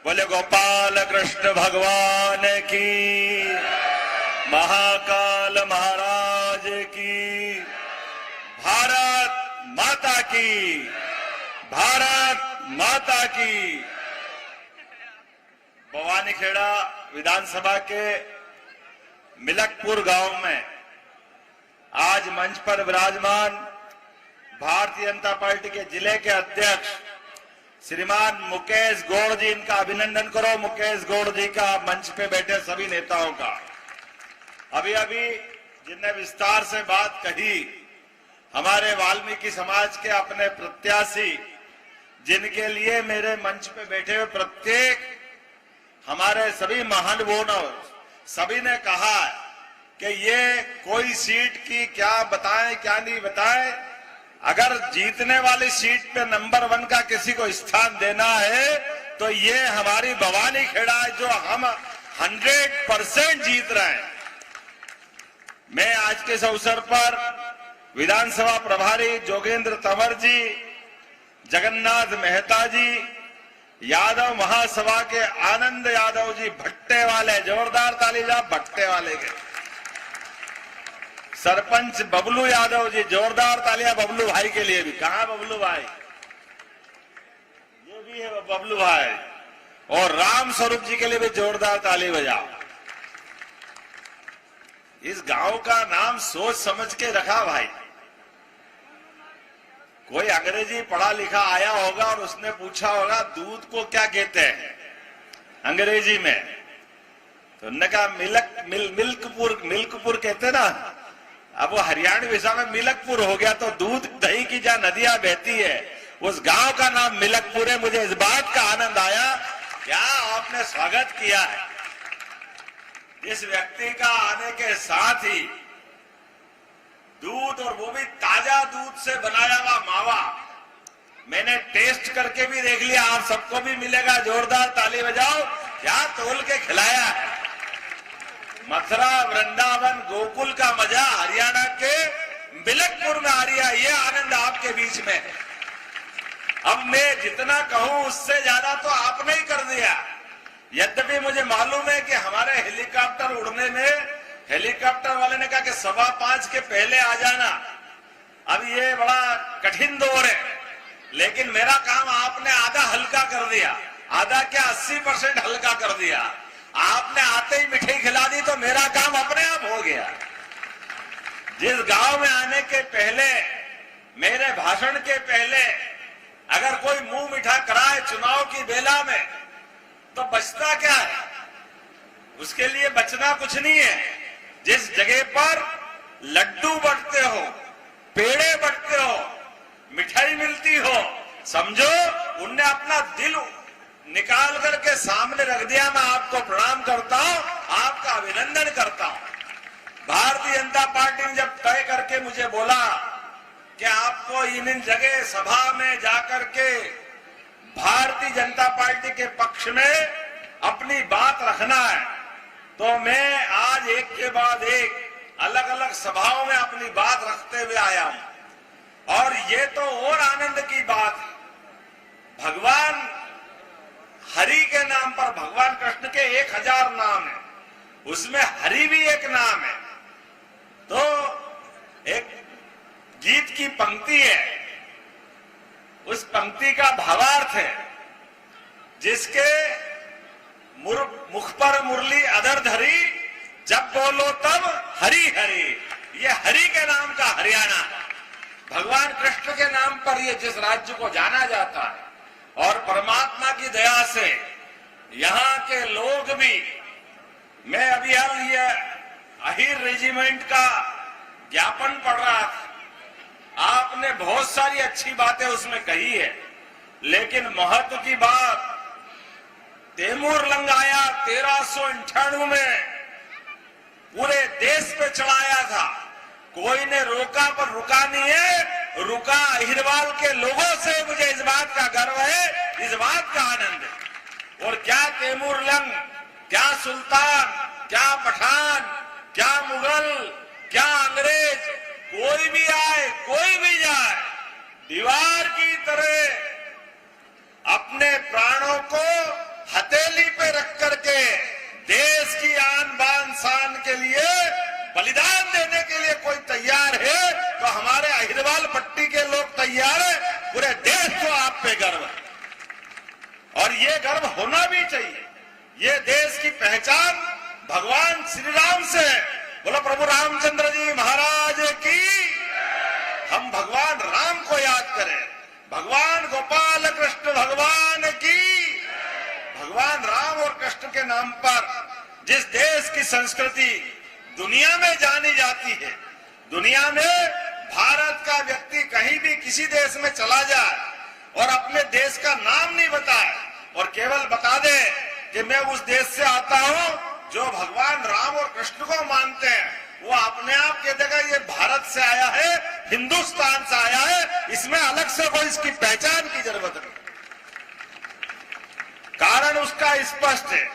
बोले गोपाल कृष्ण भगवान की, महाकाल महाराज की, भारत माता की, भारत माता की। भवानीखेड़ा विधानसभा के मिलकपुर गांव में आज मंच पर विराजमान भारतीय जनता पार्टी के जिले के अध्यक्ष श्रीमान मुकेश गौड़ जी, इनका अभिनंदन करो। मुकेश गौड़ जी का, मंच पे बैठे सभी नेताओं का। अभी अभी जिनने विस्तार से बात कही, हमारे वाल्मीकि समाज के अपने प्रत्याशी, जिनके लिए मेरे मंच पे बैठे हुए प्रत्येक हमारे सभी महानुभावों सभी ने कहा कि ये कोई सीट की क्या बताएं क्या नहीं बताएं, अगर जीतने वाली सीट पे नंबर 1 का किसी को स्थान देना है तो ये हमारी भवानीखेड़ा है, जो हम 100% जीत रहे हैं। मैं आज के इस अवसर पर विधानसभा प्रभारी जोगेंद्र तंवर जी, जगन्नाथ मेहता जी, यादव महासभा के आनंद यादव जी, भट्टे वाले, जोरदार ताली जा भट्टे वाले के, सरपंच बबलू यादव जी, जोरदार तालियां बबलू भाई के लिए भी। कहां बबलू भाई? ये भी है बबलू भाई। और राम स्वरूप जी के लिए भी जोरदार ताली बजाओ। इस गांव का नाम सोच समझ के रखा भाई। कोई अंग्रेजी पढ़ा लिखा आया होगा और उसने पूछा होगा दूध को क्या कहते हैं अंग्रेजी में, तो उन्होंने कहा मिल्कपुर कहते ना। अब वो हरियाणवी भाषा में मिलकपुर हो गया, तो दूध दही की जहां नदियां बहती है उस गांव का नाम मिलकपुर है। मुझे इस बात का आनंद आया, क्या आपने स्वागत किया है। इस व्यक्ति का आने के साथ ही दूध, और वो भी ताजा दूध से बनाया हुआ मावा, मैंने टेस्ट करके भी देख लिया, आप सबको भी मिलेगा। जोरदार ताली बजाओ। क्या तोल के खिलाया है। मथुरा, वृंदावन, गोकुल का मजा हरियाणा के मिलकपुर में आ रहा है। ये आनंद आपके बीच में है। अब मैं जितना कहूं उससे ज्यादा तो आपने ही कर दिया। यद्यपि मुझे मालूम है कि हमारे हेलीकॉप्टर उड़ने में, हेलीकॉप्टर वाले ने कहा कि 5:15 के पहले आ जाना। अब ये बड़ा कठिन दौर है, लेकिन मेरा काम आपने आधा हल्का कर दिया। आधा क्या, 80% हल्का कर दिया। आपने आते ही मिठाई खिला दी तो मेरा काम अपने आप हो गया। जिस गांव में आने के पहले, मेरे भाषण के पहले अगर कोई मुंह मीठा कराए चुनाव की बेला में, तो बचता क्या है? उसके लिए बचना कुछ नहीं है। जिस जगह पर लड्डू बंटते हो, पेड़े बंटते हो, मिठाई मिलती हो, समझो उनने अपना दिल निकाल करके सामने रख दिया। मैं आपको प्रणाम करता हूं, आपका अभिनंदन करता हूं। भारतीय जनता पार्टी ने जब तय करके मुझे बोला कि आपको इन जगह सभा में जाकर के भारतीय जनता पार्टी के पक्ष में अपनी बात रखना है, तो मैं आज एक के बाद एक अलग अलग सभाओं में अपनी बात रखते हुए आया हूं। और ये तो और आनंद की बात है, भगवान हरि के नाम पर, भगवान कृष्ण के 1000 नाम है, उसमें हरि भी एक नाम है। तो एक गीत की पंक्ति है, उस पंक्ति का भावार्थ है, जिसके मुख पर मुरली अधर धरी, जब बोलो तब हरि हरि। ये हरि के नाम का हरियाणा, भगवान कृष्ण के नाम पर ये जिस राज्य को जाना जाता है, और परमात्मा की दया से यहाँ के लोग भी, मैं अभी ये अहिर रेजिमेंट का ज्ञापन पढ़ रहा था। आपने बहुत सारी अच्छी बातें उसमें कही है, लेकिन महत्व की बात, तैमूर लंग आया 1398 में, पूरे देश पे चढ़ाया था, कोई ने रोका पर रुका नहीं है। रुका अहिरवाल के लोगों से। मुझे इस बात का गर्व है, इस बात का आनंद है। और क्या तैमूर लंग, क्या सुल्तान, क्या पठान, क्या मुगल, क्या अंग्रेज, कोई भी आए, कोई भी जाए, दीवार की तरह अपने प्राणों को हथे ये गर्व होना भी चाहिए। ये देश की पहचान भगवान श्री राम से है। बोलो प्रभु रामचंद्र जी महाराज की। हम भगवान राम को याद करें, भगवान गोपाल कृष्ण भगवान की। भगवान राम और कृष्ण के नाम पर जिस देश की संस्कृति दुनिया में जानी जाती है, दुनिया में भारत का व्यक्ति कहीं भी किसी देश में चला जाए और अपने देश का नाम नहीं बताए और केवल बता दे कि मैं उस देश से आता हूं जो भगवान राम और कृष्ण को मानते हैं, वो अपने आप कह देगा ये भारत से आया है, हिंदुस्तान से आया है, इसमें अलग से कोई इसकी पहचान की जरूरत नहीं। कारण उसका स्पष्ट है।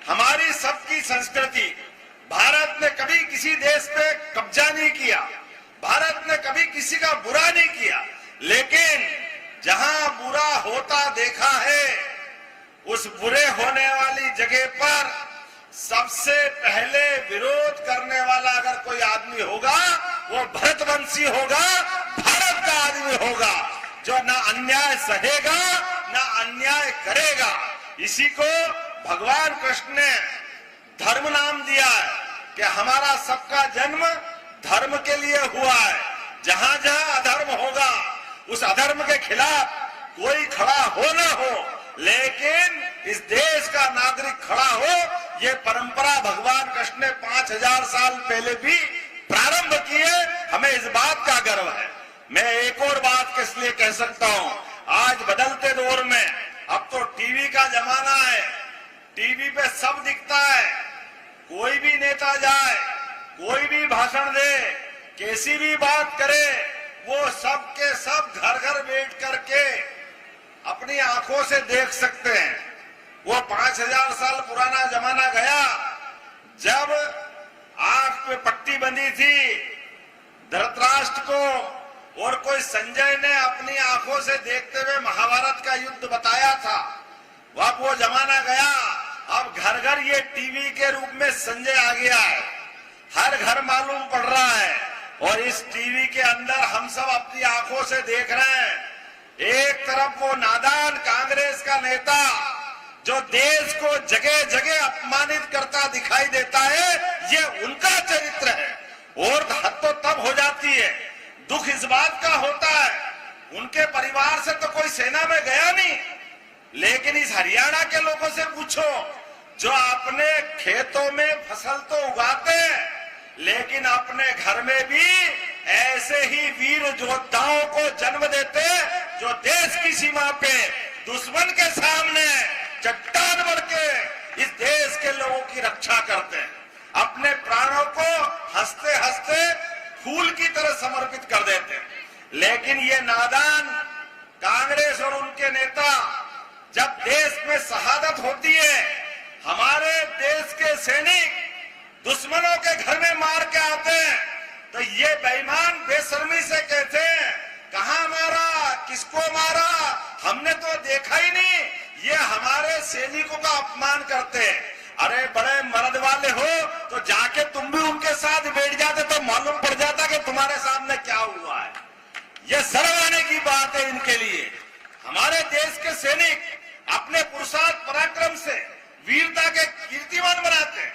हमारी सबकी संस्कृति, भारत ने कभी किसी देश पे कब्जा नहीं किया, भारत ने कभी किसी का बुरा नहीं किया, लेकिन जहां बुरा होता देखा है उस बुरे होने वाली जगह पर सबसे पहले विरोध करने वाला अगर कोई आदमी होगा वो भरतवंशी होगा, भारत का आदमी होगा, जो ना अन्याय सहेगा ना अन्याय करेगा। इसी को भगवान कृष्ण ने धर्म नाम दिया है कि हमारा सबका जन्म धर्म के लिए हुआ है। जहां जहां अधर्म होगा उस अधर्म के खिलाफ कोई खड़ा हो ना हो, लेकिन इस देश का नागरिक खड़ा हो, ये परंपरा भगवान कृष्ण ने 5000 साल पहले भी प्रारंभ की है। हमें इस बात का गर्व है। मैं एक और बात किस लिए कह सकता हूं, आज बदलते दौर में अब तो टीवी का जमाना है, टीवी पे सब दिखता है। कोई भी नेता जाए, कोई भी भाषण दे, कैसी भी बात करे, वो सब के सब घर घर बैठ करके अपनी आंखों से देख सकते हैं। वो 5000 साल पुराना जमाना गया जब आंख पे पट्टी बंधी थी धृतराष्ट्र को और कोई संजय ने अपनी आंखों से देखते हुए महाभारत का युद्ध बताया था। वह वो जमाना गया। अब घर घर ये टीवी के रूप में संजय आ गया है, हर घर मालूम पड़ रहा है और इस टीवी के अंदर हम सब अपनी आंखों से देख रहे हैं। एक तरफ वो नादान कांग्रेस का नेता जो देश को जगह जगह अपमानित करता दिखाई देता है, ये उनका चरित्र है। और हद तो तब हो जाती है, दुख इस बात का होता है उनके परिवार से तो कोई सेना में गया नहीं, लेकिन इस हरियाणा के लोगों से पूछो जो अपने खेतों में फसल तो उगाते हैं लेकिन अपने घर में भी ऐसे ही वीर योद्धाओं को जन्म देते जो देश की सीमा पे दुश्मन के सामने चट्टान बन के इस देश के लोगों की रक्षा करते हैं, अपने प्राणों को हंसते हंसते फूल की तरह समर्पित कर देते हैं। लेकिन ये नादान कांग्रेस और उनके नेता जब देश में शहादत होती है, हमारे देश के सैनिक दुश्मनों के घर में मार के आते हैं, तो ये बेईमान बेशर्मी से कहते हैं कहां मारा, किसको मारा, हमने तो देखा ही नहीं। ये हमारे सैनिकों का अपमान करते हैं। अरे बड़े मर्द वाले हो तो जाके तुम भी उनके साथ बैठ जाते तो मालूम पड़ जाता कि तुम्हारे सामने क्या हुआ है। ये शर्म आने की बात है इनके लिए। हमारे देश के सैनिक अपने पुरुषार्थ पराक्रम से वीरता के कीर्तिमान बनाते हैं,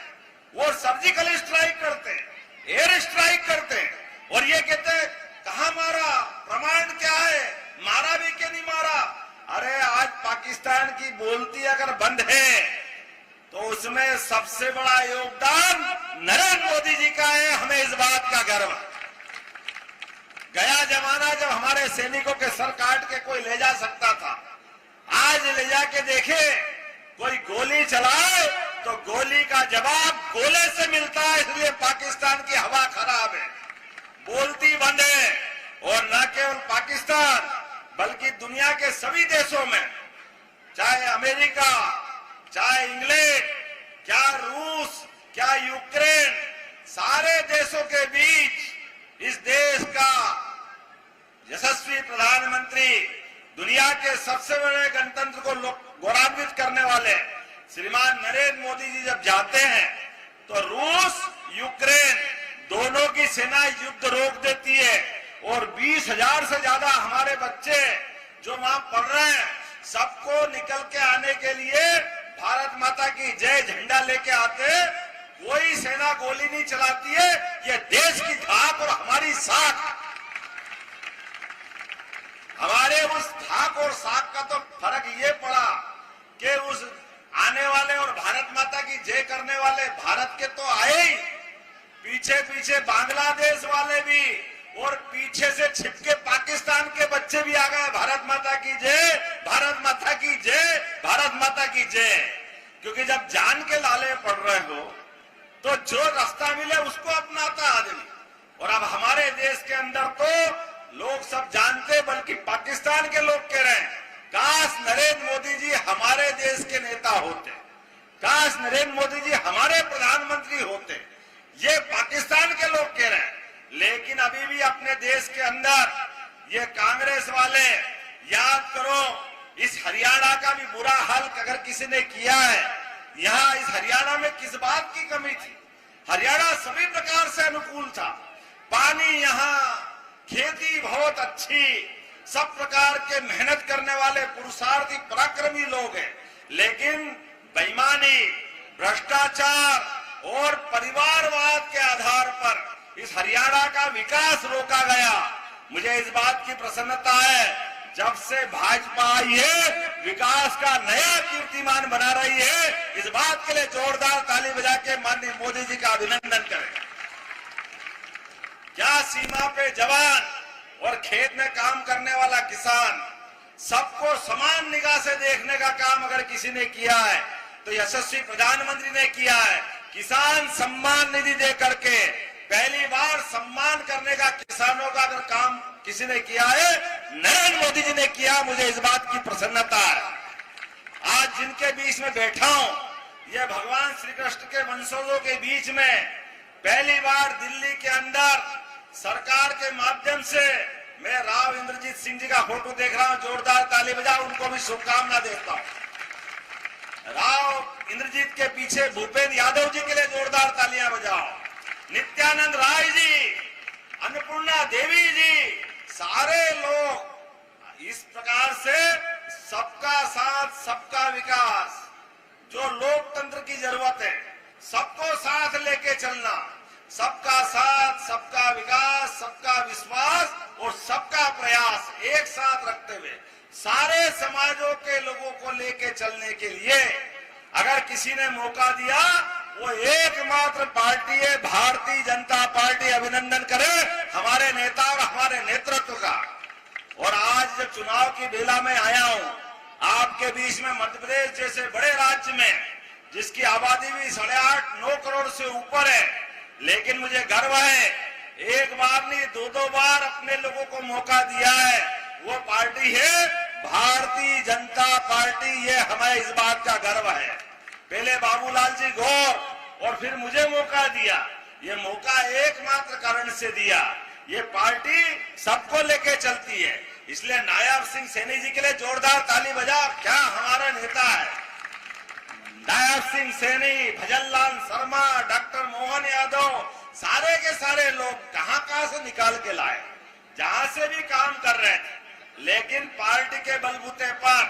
वो सर्जिकल स्ट्राइक करते हैं, एयर स्ट्राइक करते हैं और ये कहते हैं कहां मारा, प्रमाण क्या है, मारा भी कि नहीं मारा। अरे आज पाकिस्तान की बोलती अगर बंद है तो उसमें सबसे बड़ा योगदान नरेंद्र मोदी जी का है। हमें इस बात का गर्व है। गया जमाना जब हमारे सैनिकों के सर काट के कोई ले जा सकता था, आज ले जाके देखे कोई गोली चलाए तो गोली का जवाब गोले से मिलता है। इसलिए पाकिस्तान की हवा खराब है, बोलती बंद है। और न केवल पाकिस्तान बल्कि दुनिया के सभी देशों में, चाहे अमेरिका, चाहे इंग्लैंड, क्या रूस, क्या यूक्रेन, सारे देशों के बीच इस देश का यशस्वी प्रधानमंत्री, दुनिया के सबसे बड़े गणतंत्र को गौरवान्वित करने वाले श्रीमान नरेंद्र मोदी जी जब जाते हैं तो रूस, यूक्रेन दोनों की सेना युद्ध रोक देती है और 20,000 से ज्यादा हमारे बच्चे जो वहां पढ़ रहे हैं सबको निकल के आने के लिए भारत माता की जय झंडा लेके आते। कोई सेना गोली नहीं चलाती है, ये देश की धाक और हमारी साख। हमारे उस धाक और साख का तो फर्क ये पड़ा कि उस आने वाले और भारत माता की जय करने वाले भारत के तो आए ही, पीछे पीछे बांग्लादेश वाले भी और पीछे से छिपके पाकिस्तान के बच्चे भी आ गए। भारत माता की जय, भारत माता की जय, भारत माता की जय। क्योंकि जब जान के लाले पड़ रहे हो तो जो रास्ता मिले उसको अपनाता आदमी। और अब हमारे देश के अंदर तो लोग सब जानते, बल्कि पाकिस्तान के लोग कह रहे हैं काश नरेंद्र मोदी जी हमारे देश के नेता होते, काश नरेंद्र मोदी जी हमारे प्रधानमंत्री होते, ये पाकिस्तान के लोग कह रहे हैं। लेकिन अभी भी अपने देश के अंदर ये कांग्रेस वाले, याद करो इस हरियाणा का भी बुरा हाल अगर किसी ने किया है। यहाँ इस हरियाणा में किस बात की कमी थी? हरियाणा सभी प्रकार से अनुकूल था, पानी यहाँ, खेती बहुत अच्छी, सब प्रकार के मेहनत करने वाले पुरुषार्थी पराक्रमी लोग हैं। लेकिन बेईमानी, भ्रष्टाचार और परिवारवाद के आधार पर इस हरियाणा का विकास रोका गया। मुझे इस बात की प्रसन्नता है, जब से भाजपा आई है विकास का नया कीर्तिमान बना रही है। इस बात के लिए जोरदार ताली बजा के माननीय मोदी जी का अभिनंदन करें। क्या सीमा पे जवान और खेत में काम करने वाला किसान, सबको समान निगाह से देखने का काम अगर किसी ने किया है तो यशस्वी प्रधानमंत्री ने किया है। किसान सम्मान निधि दे करके पहली बार सम्मान करने का किसानों का अगर काम किसी ने किया है, नरेंद्र मोदी जी ने किया। मुझे इस बात की प्रसन्नता है। आज जिनके बीच में बैठा हूं, ये भगवान श्री कृष्ण के वंशजों के बीच में पहली बार दिल्ली के अंदर सरकार के माध्यम से मैं राव इंद्रजीत सिंह जी का फोटो देख रहा हूं। जोरदार ताली बजाओ, उनको भी शुभकामना देता हूं। राव इंद्रजीत के पीछे भूपेंद्र यादव जी के लिए जोरदार तालियां बजाओ। नित्यानंद राय जी, अन्नपूर्णा देवी जी, सारे लोग इस प्रकार से सबका साथ सबका विकास, जो लोकतंत्र की जरूरत है, सबको साथ लेके चलना, सबका साथ सबका विकास, सबका विश्वास और सबका प्रयास एक साथ रखते हुए सारे समाजों के लोगों को लेके चलने के लिए अगर किसी ने मौका दिया, वो एकमात्र पार्टी है भारतीय जनता पार्टी। अभिनंदन करें हमारे नेता और हमारे नेतृत्व का। और आज जब चुनाव की बेला में आया हूं आपके बीच में, मध्य प्रदेश जैसे बड़े राज्य में जिसकी आबादी भी 8.5-9 करोड़ से ऊपर है, लेकिन मुझे गर्व है एक बार नहीं दो बार अपने लोगों को मौका दिया है। वो पार्टी है भारतीय जनता पार्टी। ये हमें इस बात का गर्व है। पहले बाबूलाल जी गौर और फिर मुझे मौका दिया। ये मौका एकमात्र कारण से दिया, ये पार्टी सबको लेके चलती है। इसलिए नायब सिंह सैनी जी के लिए जोरदार ताली बजा। क्या हमारा नेता है नायब सिंह सैनी, भजनलाल शर्मा, डॉक्टर मोहन यादव, सारे के सारे लोग कहां से निकाल के लाए, जहां से भी काम कर रहे थे। लेकिन पार्टी के बलबूते पर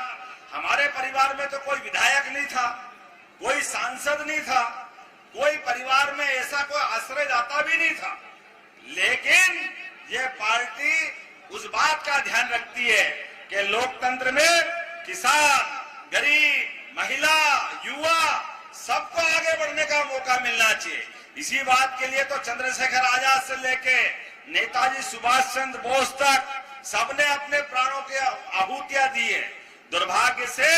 हमारे परिवार में तो कोई विधायक नहीं था, कोई सांसद नहीं था, कोई परिवार में ऐसा कोई आश्रयदाता भी नहीं था। लेकिन ये पार्टी उस बात का ध्यान रखती है कि लोकतंत्र में किसान, गरीब, महिला, युवा सबको आगे बढ़ने का मौका मिलना चाहिए। इसी बात के लिए तो चंद्रशेखर आजाद से लेके नेताजी सुभाष चंद्र बोस तक सबने अपने प्राणों की आहुतियां दी है। दुर्भाग्य से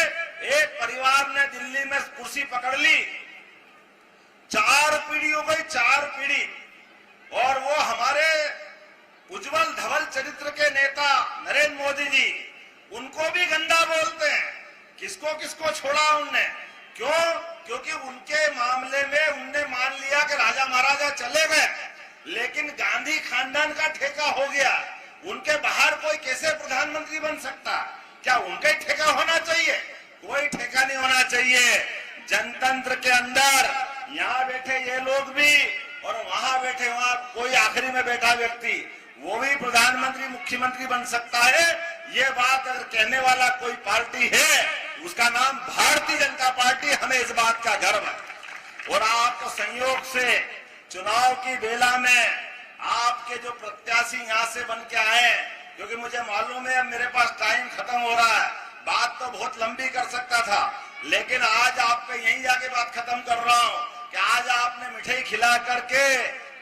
एक परिवार ने दिल्ली में कुर्सी पकड़ ली, 4 पीढ़ी हो गई, 4 पीढ़ी, और वो हमारे उज्जवल धवल चरित्र के नेता नरेंद्र मोदी जी, उनको भी गंदा बोलते हैं। किसको किसको छोड़ा उनने? क्यों? क्योंकि उनके मामले में उनने मान लिया कि राजा महाराजा चले गए, लेकिन गांधी खानदान का ठेका हो गया। उनके बाहर कोई कैसे प्रधानमंत्री बन सकता? क्या उनका ही ठेका होना चाहिए? कोई ठेका नहीं होना चाहिए। जनतंत्र के अंदर यहाँ बैठे ये लोग भी और वहां बैठे वहां कोई आखिरी में बैठा व्यक्ति, वो भी प्रधानमंत्री मुख्यमंत्री बन सकता है। ये बात अगर कहने वाला कोई पार्टी है, उसका नाम भारतीय जनता पार्टी। हमें इस बात का गर्व है। और आपको संयोग से चुनाव की बेला में आपके जो प्रत्याशी यहां से बन के आए, क्योंकि मुझे मालूम है अब मेरे पास टाइम खत्म हो रहा है, बात तो बहुत लंबी कर सकता था, लेकिन आज आप पे यहीं जाके बात खत्म कर रहा हूं कि आज आपने मिठाई खिला करके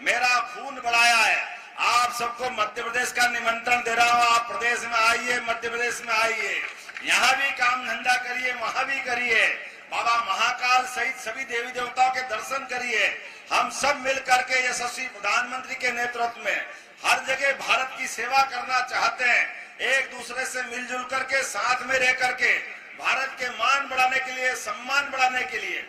मेरा खून बढ़ाया है। आप सबको मध्य प्रदेश का निमंत्रण दे रहा हूं, आप प्रदेश में आइए, मध्य प्रदेश में आइए, यहाँ भी काम धंधा करिए, वहां भी करिए, बाबा महाकाल सहित सभी देवी देवताओं के दर्शन करिए। हम सब मिल करके यशस्वी प्रधानमंत्री के नेतृत्व में हर जगह भारत की सेवा करना चाहते हैं, एक दूसरे से मिलजुल करके साथ में रह करके भारत के मान बढ़ाने के लिए, सम्मान बढ़ाने के लिए।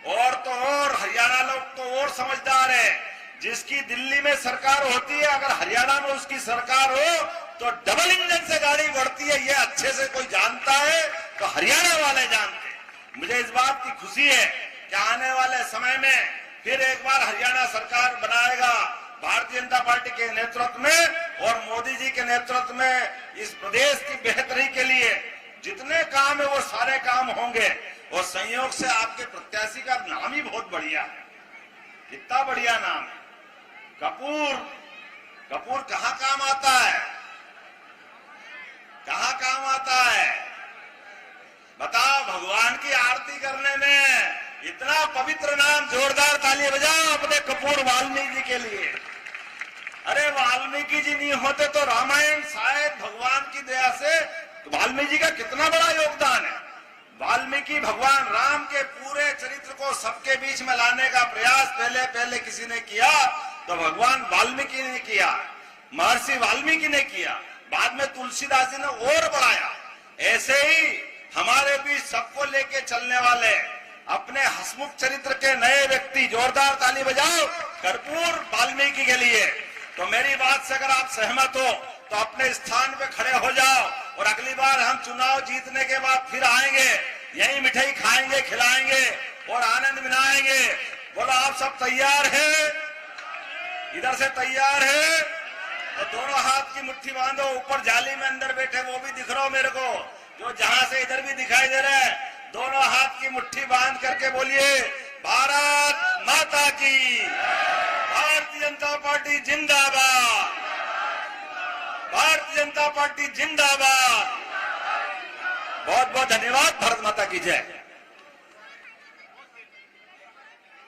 और तो और हरियाणा लोग तो और समझदार है, जिसकी दिल्ली में सरकार होती है, अगर हरियाणा में उसकी सरकार हो तो डबल इंजन से गाड़ी बढ़ती है। ये अच्छे से कोई जानता है तो हरियाणा वाले जानते हैं। मुझे इस बात की खुशी है कि आने वाले समय में फिर एक बार हरियाणा सरकार बनाएगा भारतीय जनता पार्टी के नेतृत्व में और मोदी जी के नेतृत्व में। इस प्रदेश की बेहतरी के लिए जितने काम है वो सारे काम होंगे। और संयोग से आपके प्रत्याशी का नाम ही बहुत बढ़िया है, कितना बढ़िया नाम है, कपूर। कपूर कहाँ काम आता है, कहाँ काम आता है बताओ? भगवान की आरती करने में। इतना पवित्र नाम, जोरदार ताली बजाओ अपने कपूर वाल्मीकि जी के लिए। अरे वाल्मीकि जी नहीं होते तो रामायण शायद भगवान की दया से, तो वाल्मीकि जी का कितना बड़ा योगदान है। वाल्मीकि भगवान राम के पूरे चरित्र को सबके बीच में लाने का प्रयास पहले किसी ने किया तो भगवान वाल्मीकि ने किया, महर्षि वाल्मीकि ने किया, बाद में तुलसीदास जी ने और बढ़ाया। ऐसे ही हमारे बीच सबको लेके चलने वाले अपने हसमुख चरित्र के नए व्यक्ति, जोरदार ताली बजाओ कर्पूर वाल्मीकि के लिए। तो मेरी बात से अगर आप सहमत हो तो अपने स्थान पे खड़े हो जाओ और अगली बार हम चुनाव जीतने के बाद फिर आएंगे, यही मिठाई खाएंगे, खिलाएंगे और आनंद मनाएंगे। बोलो आप सब तैयार हैं? इधर से तैयार है तो दोनों हाथ की मुट्ठी बांधो। ऊपर जाली में अंदर बैठे वो भी दिख रहा हो मेरे को, जो जहां से इधर भी दिखाई दे रहा है। दोनों हाथ की मुट्ठी बांध करके बोलिए भारत माता की, भारतीय जनता पार्टी जिंदाबाद, भारतीय जनता पार्टी जिंदाबाद। बहुत बहुत धन्यवाद। भारत माता की जय।